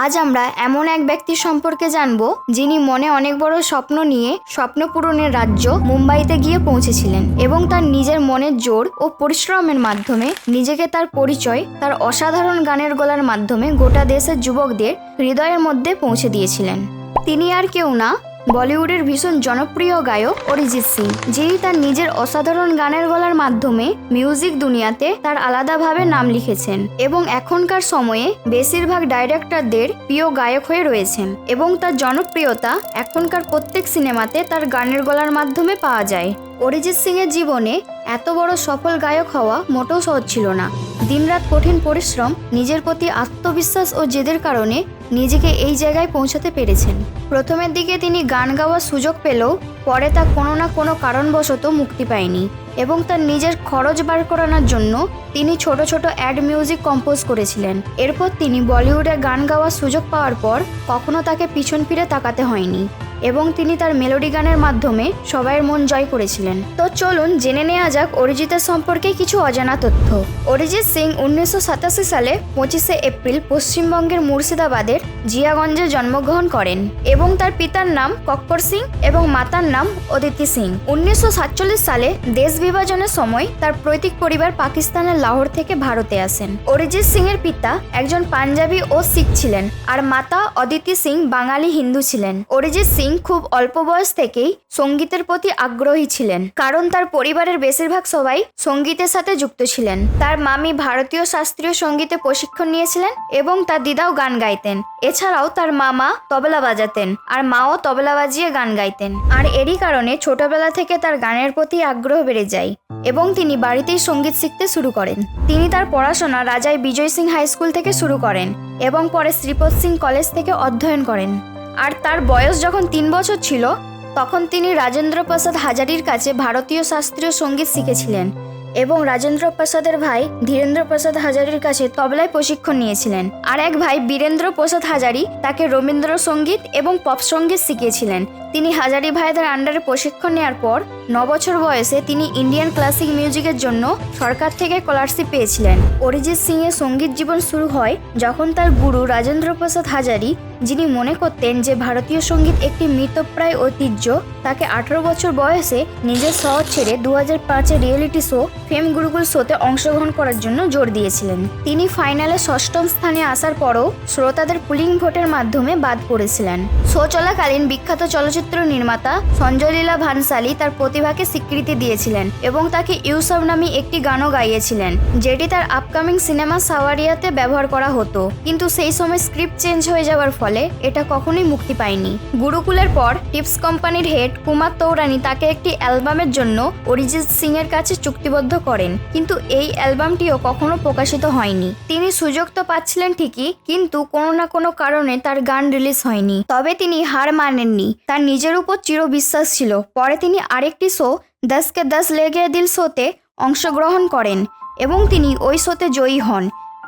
আজ আমরা এমন এক ব্যক্তি সম্পর্কে জানবো যিনি মনে অনেক বড় স্বপ্ন নিয়ে স্বপ্ন পূরণের রাজ্য মুম্বাইতে গিয়ে পৌঁছেছিলেন এবং তার নিজের মনের জোর ও পরিশ্রমের মাধ্যমে নিজেকে তার পরিচয় তার অসাধারণ গানের গলার মাধ্যমে গোটা দেশের যুবকদের হৃদয়ের মধ্যে পৌঁছে দিয়েছিলেন। তিনি আর কেউ না, বলিউডের ভীষণ জনপ্রিয় গায়ক অরিজিৎ সিং, যিনি তার নিজের অসাধারণ গানের গলার মাধ্যমে মিউজিক দুনিয়াতে তার আলাদাভাবে নাম লিখেছেন এবং এখনকার সময়ে বেশিরভাগ ডাইরেক্টরদের প্রিয় গায়ক হয়ে রয়েছেন এবং তার জনপ্রিয়তা এখনকার প্রত্যেক সিনেমাতে তার গানের গলার মাধ্যমে পাওয়া যায়। অরিজিৎ সিং এর জীবনে এত বড় সফল গায়ক হওয়া মোটেও সহজ ছিল না। দিনরাত কঠিন পরিশ্রম, নিজের প্রতি আত্মবিশ্বাস ও জেদের কারণে নিজেকে এই জায়গায় পৌঁছাতে পেরেছেন। প্রথমের দিকে তিনি গান গাওয়ার সুযোগ পেলেও পরে তা কোনো না কোনো কারণবশত মুক্তি পায়নি এবং তার নিজের খরচ বার করানোর জন্য তিনি ছোট ছোট অ্যাড মিউজিক কম্পোজ করেছিলেন। এরপর তিনি বলিউডে গান গাওয়ার সুযোগ পাওয়ার পর কখনো তাকে পিছন ফিরে তাকাতে হয়নি এবং তিনি তার মেলোডি গানের মাধ্যমে সবাইয়ের মন জয় করেছিলেন। তো চলুন জেনে নেওয়া যাক অরিজিতের সম্পর্কে কিছু অজানা তথ্য। অরিজিৎ সিং 1987 সালে 25শে এপ্রিল পশ্চিমবঙ্গের মুর্শিদাবাদের জিয়াগঞ্জে জন্মগ্রহণ করেন এবং তার পিতার নাম কক্কর সিং এবং মাতার নাম অদিতি সিং। 1947 সালে দেশ বিভাজনের সময় তার পৈতৃক পরিবার পাকিস্তানের লাহোর থেকে ভারতে আসেন। অরিজিৎ সিং এর পিতা একজন পাঞ্জাবি ও শিখ ছিলেন আর মাতা অদিতি সিং বাঙালি হিন্দু ছিলেন। অরিজিৎ সিং খুব অল্প বয়স থেকেই সঙ্গীতের প্রতি আগ্রহী ছিলেন কারণ তার পরিবারের বেশিরভাগ সবাই সঙ্গীতের সাথে যুক্ত ছিলেন। তার মামি ভারতীয় শাস্ত্রীয় সঙ্গীতে প্রশিক্ষণ নিয়েছিলেন এবং তার দিদাও গান গাইতেন। এছাড়াও তার মামা তবলা বাজাতেন আর মাও তবলা বাজিয়ে গান গাইতেন। আর এরই কারণে ছোটবেলা থেকে তার গানের প্রতি আগ্রহ বেড়ে যায় এবং তিনি বাড়িতেই সঙ্গীত শিখতে শুরু করেন। তিনি তার পড়াশোনা রাজাই বিজয় সিং হাই স্কুল থেকে শুরু করেন এবং পরে শ্রীপদ সিং কলেজ থেকে অধ্যয়ন করেন। আর তার বয়স যখন 3 বছর ছিল তখন তিনি রাজেন্দ্র প্রসাদ হাজারির কাছে ভারতীয় শাস্ত্রীয় সঙ্গীত শিখেছিলেন এবং রাজেন্দ্র প্রসাদের ভাই ধীরেন্দ্র প্রসাদ হাজারির কাছে তবলায় প্রশিক্ষণ নিয়েছিলেন। আর এক ভাই বীরেন্দ্র প্রসাদ হাজারি তাকে রবীন্দ্রসঙ্গীত এবং পপ সঙ্গীত শিখিয়েছিলেন। তিনি হাজারি ভাইদের আন্ডারে প্রশিক্ষণ নেওয়ার পর 9 বছর বয়সে তিনি ইন্ডিয়ান ক্লাসিক মিউজিকের জন্য সরকার থেকে স্কলারশিপ পেয়েছিলেন। অরিজিৎ সিং এর সঙ্গীত জীবন শুরু হয় যখন তার গুরু রাজেন্দ্র প্রসাদ হাজারি, যিনি মনে করতেন যে ভারতীয় সঙ্গীত একটি মৃতপ্রায় ঐতিহ্য, তাকে 18 বছর বয়সে নিজের শহর ছেড়ে 2005-এর রিয়েলিটি শো ফেম গুরুকুল শোতে অংশগ্রহণ করার জন্য জোর দিয়েছিলেন। তিনি ফাইনালে 6ম স্থানে আসার পরও শ্রোতাদের পুলিং ভোটের মাধ্যমে বাদ পড়েছিলেন। শো চলাকালীন বিখ্যাত চলচ্চিত্র নির্মাতা সঞ্জয় লীলা ভানসালী তার প্রতিভাকে স্বীকৃতি দিয়েছিলেন এবং তাকে ইউসব নামে একটি গানও গাইয়েছিলেন, যেটি তার আপকামিং সিনেমা সাওয়ারিয়াতে ব্যবহার করা হতো, কিন্তু সেই সময় স্ক্রিপ্ট চেঞ্জ হয়ে যাওয়ার ফলে এটা কখনোই মুক্তি পায়নি। গুরুকুলের পর টিপস কোম্পানির হেড কুমার তৌরানি তাকে একটি অ্যালবামের জন্য অরিজিৎ সিং এর কাছে চুক্তিবদ্ধ করেন, কিন্তু এই অ্যালবামটিও কখনো প্রকাশিত হয়নি। তিনি সুযোগ তো পাচ্ছিলেন ঠিকই, কিন্তু কোনো না কোনো কারণে তার গান রিলিজ হয়নি। তবে তিনি হার মানেননি, তার নিজের উপর চির বিশ্বাস ছিল। পরে তিনি আরেকটি শো 10 কে 10 ले गए दिल শোতে অংশগ্রহণ করেন এবং তিনি ওই শোতে জয়ী হন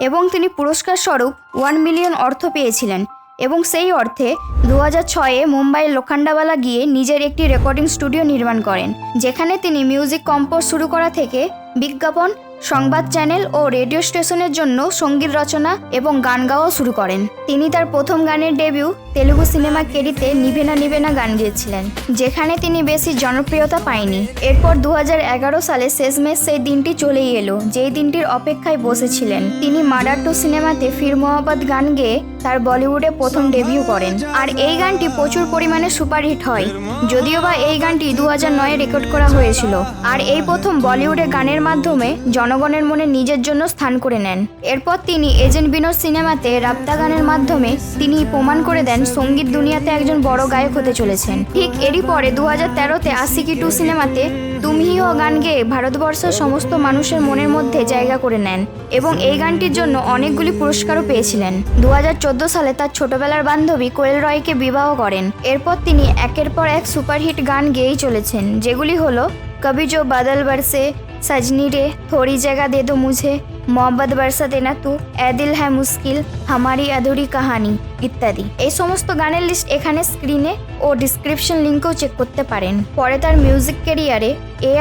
এবং তিনি পুরস্কার স্বরূপ 1 মিলিয়ন অর্থ পেয়েছিলেন এবং সেই অর্থে 2006-এ মুম্বাইয়ের লোখান্ডাওয়ালা গিয়ে নিজের একটি রেকর্ডিং স্টুডিও নির্মাণ করেন, যেখানে তিনি মিউজিক কম্পোজ শুরু করা থেকে বিজ্ঞাপন, সংবাদ চ্যানেল ও রেডিও স্টেশনের জন্য সঙ্গীত রচনা এবং গান গাওয়া শুরু করেন। তিনি তার প্রথম গানের ডেবিউ তেলুগু সিনেমা কেরিতে নিভেনা নিভেনা গান গেয়েছিলেন, যেখানে তিনি বেশি জনপ্রিয়তা পায়নি। এরপর 2011 সালে শেষমেশ সেই দিনটি চলেই এলো যেই দিনটির অপেক্ষায় বসেছিলেন। তিনি মার্ডার 2 সিনেমাতে ফির মোহাম্মদ গান গেয়ে তার বলিউডে প্রথম ডেবিউ করেন আর এই গানটি প্রচুর পরিমাণে সুপারহিট হয়, যদিও বা এই গানটি 2009-এ রেকর্ড করা হয়েছিল। আর এই প্রথম বলিউডে গানের মাধ্যমে জনগণের মনে নিজের জন্য স্থান করে নেন। এরপর তিনি এজেন্ট বিনোদ সিনেমাতে রাপ্তা গানের মাধ্যমে তিনি প্রমাণ করে দেন সঙ্গীত দুনিয়াতে একজন বড় গায়ক হতে চলেছেন। ঠিক এরই পরে 2013-তে আশিকি 2 সিনেমাতে তুমি হি হো গান গেয়ে ভারতবর্ষের সমস্ত মানুষের মনের মধ্যে জায়গা করে নেন এবং এই গানটির জন্য অনেকগুলি পুরস্কারও পেয়েছিলেন। 2014 সালে তার ছোটবেলার বান্ধবী কোয়েল রয়কে বিবাহ করেন। এরপর তিনি একের পর এক সুপারহিট গান গেয়েই চলেছেন, যেগুলি হলো কবি জো বাদল বরসে, সজনী রে, থোড়ি জায়গা দে দো মুঝে, মোহাম্মদ বরসা দেনা তু, এ দিল হ্যায় মুশকিল, হামারি আধুরি কাহানি ইত্যাদি। এই সমস্ত গানের লিস্ট এখানে স্ক্রিনে ও ডিসক্রিপশন লিঙ্কেও চেক করতে পারেন। পরে তার মিউজিক ক্যারিয়ারে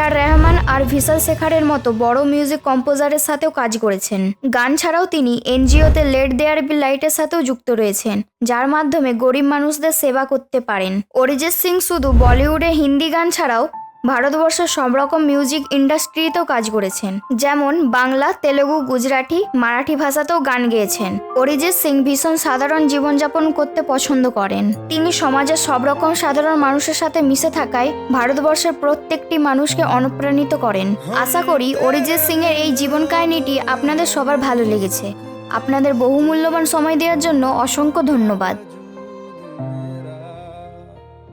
আর রহমান আর ভিশাল শেখারের মতো বড় মিউজিক কম্পোজারের সাথেও কাজ করেছেন। গান ছাড়াও তিনি এনজিওতে লেট দেয়ার বি লাইটের সাথেও যুক্ত রয়েছেন, যার মাধ্যমে গরিব মানুষদের সেবা করতে পারেন। অরিজিৎ সিং শুধু বলিউডে হিন্দি গান ছাড়াও ভারতবর্ষের সব রকম মিউজিক ইন্ডাস্ট্রিতেও কাজ করেছেন, যেমন বাংলা, তেলেগু, গুজরাটি, মারাঠি ভাষাতেও গান গেয়েছেন। অরিজিৎ সিং ভীষণ সাধারণ জীবনযাপন করতে পছন্দ করেন। তিনি সমাজের সব রকম সাধারণ মানুষের সাথে মিশে থাকায় ভারতবর্ষের প্রত্যেকটি মানুষকে অনুপ্রাণিত করেন। আশা করি অরিজিৎ সিং এর এই জীবন কাহিনীটি আপনাদের সবার ভালো লেগেছে। আপনাদের বহুমূল্যবান সময় দেওয়ার জন্য অসংখ্য ধন্যবাদ।